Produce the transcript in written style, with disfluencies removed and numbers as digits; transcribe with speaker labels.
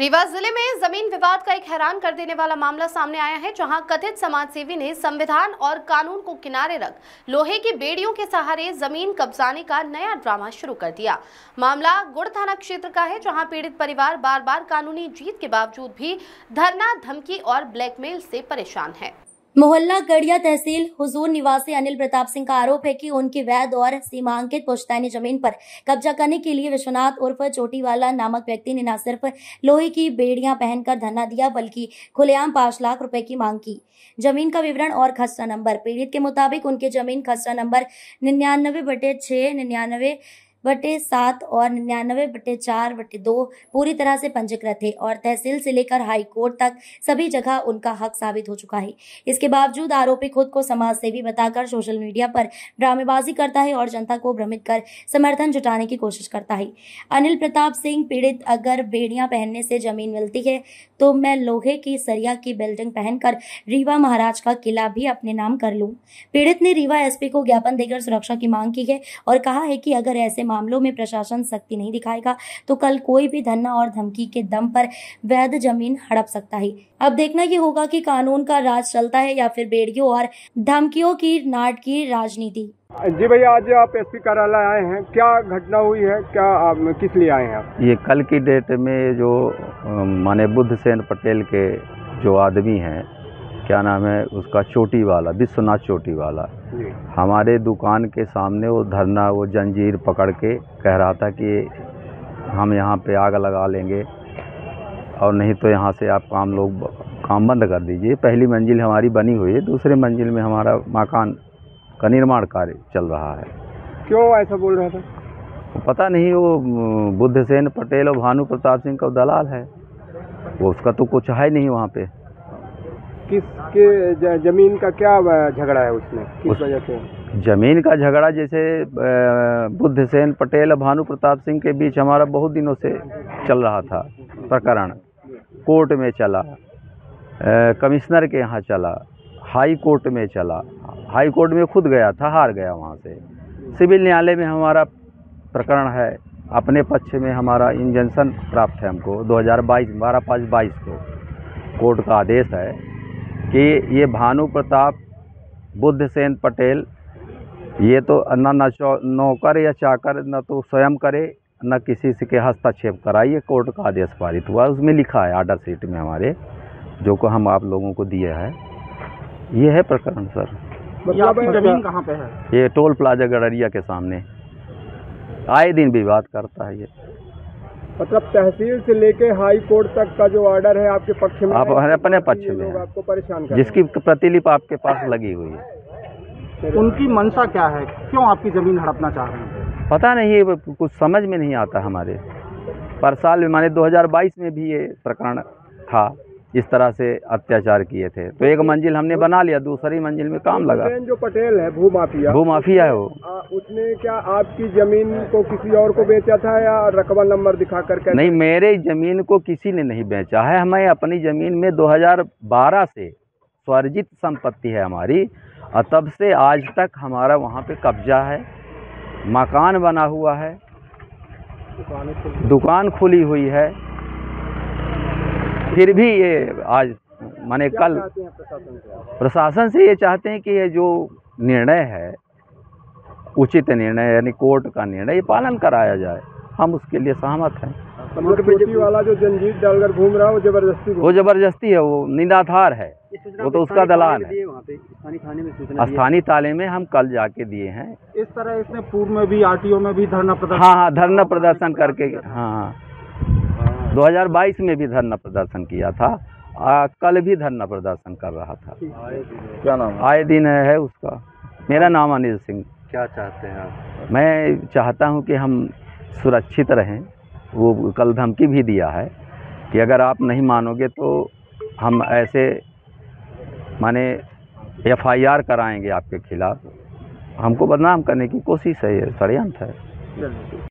Speaker 1: रीवा जिले में जमीन विवाद का एक हैरान कर देने वाला मामला सामने आया है, जहां कथित समाजसेवी ने संविधान और कानून को किनारे रख लोहे की बेड़ियों के सहारे जमीन कब्जाने का नया ड्रामा शुरू कर दिया। मामला गुड़ थाना क्षेत्र का है, जहां पीड़ित परिवार बार बार कानूनी जीत के बावजूद भी धरना, धमकी और ब्लैकमेल से परेशान है।
Speaker 2: मोहल्ला गड़िया तहसील हुजूर निवासी अनिल प्रताप सिंह का आरोप है कि उनकी वैध और सीमांकित पुश्तैनी जमीन पर कब्जा करने के लिए विश्वनाथ उर्फ चोटीवाला नामक व्यक्ति ने न सिर्फ लोहे की बेड़ियां पहनकर धरना दिया, बल्कि खुलेआम 5 लाख रुपए की मांग की। जमीन का विवरण और खसरा नंबर। पीड़ित के मुताबिक उनकी जमीन खसरा नंबर 99/6, 99/7 और 99/4/2 पूरी तरह से पंजीकृत थे और तहसील से लेकर हाई कोर्ट तक सभी जगह उनका हक साबित हो चुका है। इसके बावजूद आरोपी खुद को समाजसेवी बताकर सोशल मीडिया पर ड्रामेबाजी करता है और जनता को भ्रमित कर समर्थन जुटाने की कोशिश करता है। अनिल प्रताप सिंह पीड़ित, अगर बेड़ियां पहनने से जमीन मिलती है तो मैं लोहे की सरिया की बिल्डिंग पहनकर रीवा महाराज का किला भी अपने नाम कर लूं। पीड़ित ने रीवा एसपी को ज्ञापन देकर सुरक्षा की मांग की है और कहा है कि अगर ऐसे मामलों में प्रशासन सख्ती नहीं दिखाएगा तो कल कोई भी धरना और धमकी के दम पर वैध जमीन हड़प सकता है। अब देखना ये होगा कि कानून का राज चलता है या फिर बेड़ियों और धमकियों की नाट की राजनीति।
Speaker 3: जी भैया, आज आप एसपी कार्यालय आए हैं, क्या घटना हुई है, क्या किस लिए आए हैं आप?
Speaker 4: ये कल की डेट में जो माने बुद्धसेन पटेल के जो आदमी हैं, क्या नाम है उसका, चोटीवाला, विश्वनाथ चोटीवाला, हमारे दुकान के सामने वो धरना, वो जंजीर पकड़ के कह रहा था कि हम यहाँ पे आग लगा लेंगे और नहीं तो यहाँ से आप काम बंद कर दीजिए। पहली मंजिल हमारी बनी हुई है, दूसरे मंजिल में हमारा मकान का निर्माण कार्य चल रहा है।
Speaker 3: क्यों ऐसा बोल रहा था?
Speaker 4: पता नहीं, वो बुद्धसेन पटेल और भानु प्रताप सिंह का दलाल है, वो उसका तो कुछ है नहीं वहाँ पे।
Speaker 3: किसके जमीन का क्या झगड़ा है उसमें, किस वजह से?
Speaker 4: जमीन का झगड़ा जैसे बुद्धसेन पटेल और भानु प्रताप सिंह के बीच हमारा बहुत दिनों से चल रहा था प्रकरण। कोर्ट में चला, कमिश्नर के यहाँ चला, हाई कोर्ट में चला, हाई कोर्ट में खुद गया था, हार गया वहाँ से। सिविल न्यायालय में हमारा प्रकरण है, अपने पक्ष में हमारा इंजंक्शन प्राप्त है हमको 2022 12/5/22 को कोर्ट का आदेश है कि ये भानु प्रताप, बुद्धसेन पटेल, ये तो न नौकर या चाकर, न तो स्वयं करे न किसी से के हस्तक्षेप कराइए। कोर्ट का आदेश पारित हुआ, उसमें लिखा है आर्डर शीट में हमारे, जो को हम आप लोगों को दिए हैं। ये है प्रकरण सर।
Speaker 3: मतलब जमीन कहाँ पे है?
Speaker 4: ये टोल प्लाजा गड़रिया के सामने आए दिन विवाद करता है ये।
Speaker 3: मतलब तहसील से लेके हाई कोर्ट तक का जो ऑर्डर है आपके पक्ष में,
Speaker 4: आप अपने पक्ष में है,
Speaker 3: आपको परेशान कर
Speaker 4: जिसकी प्रतिलिपि आपके पास लगी हुई है।
Speaker 3: उनकी मंशा क्या है, क्यों आपकी जमीन हड़पना चाह रहे हैं?
Speaker 4: पता नहीं, कुछ समझ में नहीं आता हमारे। पर साल में माने 2022 में भी ये प्रकरण था, इस तरह से अत्याचार किए थे। तो एक मंजिल हमने बना लिया, दूसरी मंजिल में काम लगा।
Speaker 3: जो पटेल है
Speaker 4: भूमाफिया है वो,
Speaker 3: उसने क्या आपकी जमीन को किसी और को बेचा था या रकबा नंबर दिखा कर?
Speaker 4: नहीं, मेरे जमीन को किसी ने नहीं बेचा है। हमें अपनी जमीन में 2012 से स्वर्जित संपत्ति है हमारी, और तब से आज तक हमारा वहाँ पे कब्जा है, मकान बना हुआ है, दुकान खुली हुई है। फिर भी ये आज माने कल प्रशासन से ये चाहते हैं कि ये जो निर्णय है, उचित निर्णय यानी कोर्ट का निर्णय, ये पालन कराया जाए। हम उसके लिए सहमत हैं।
Speaker 3: वाला जो जंजीर डालकर घूम रहा है वो
Speaker 4: जबरदस्ती है, वो निराधार है, वो तो उसका दलाल है। स्थानीय थाने में हम कल जाके दिए हैं।
Speaker 3: इस तरह इसने पूर्व में भी आरटीओ में भी धरना प्रदर्शन,
Speaker 4: हाँ, धरना प्रदर्शन करके, हाँ 2022 में भी धरना प्रदर्शन किया था, कल भी धरना प्रदर्शन कर रहा था।
Speaker 3: क्या नाम?
Speaker 4: आए दिन है उसका। मेरा नाम अनिल सिंह।
Speaker 3: क्या चाहते हैं आप?
Speaker 4: मैं चाहता हूं कि हम सुरक्षित रहें। वो कल धमकी भी दिया है कि अगर आप नहीं मानोगे तो हम ऐसे माने FIR कराएंगे आपके खिलाफ। हमको बदनाम करने की कोशिश है, ये षड्यंत्र है।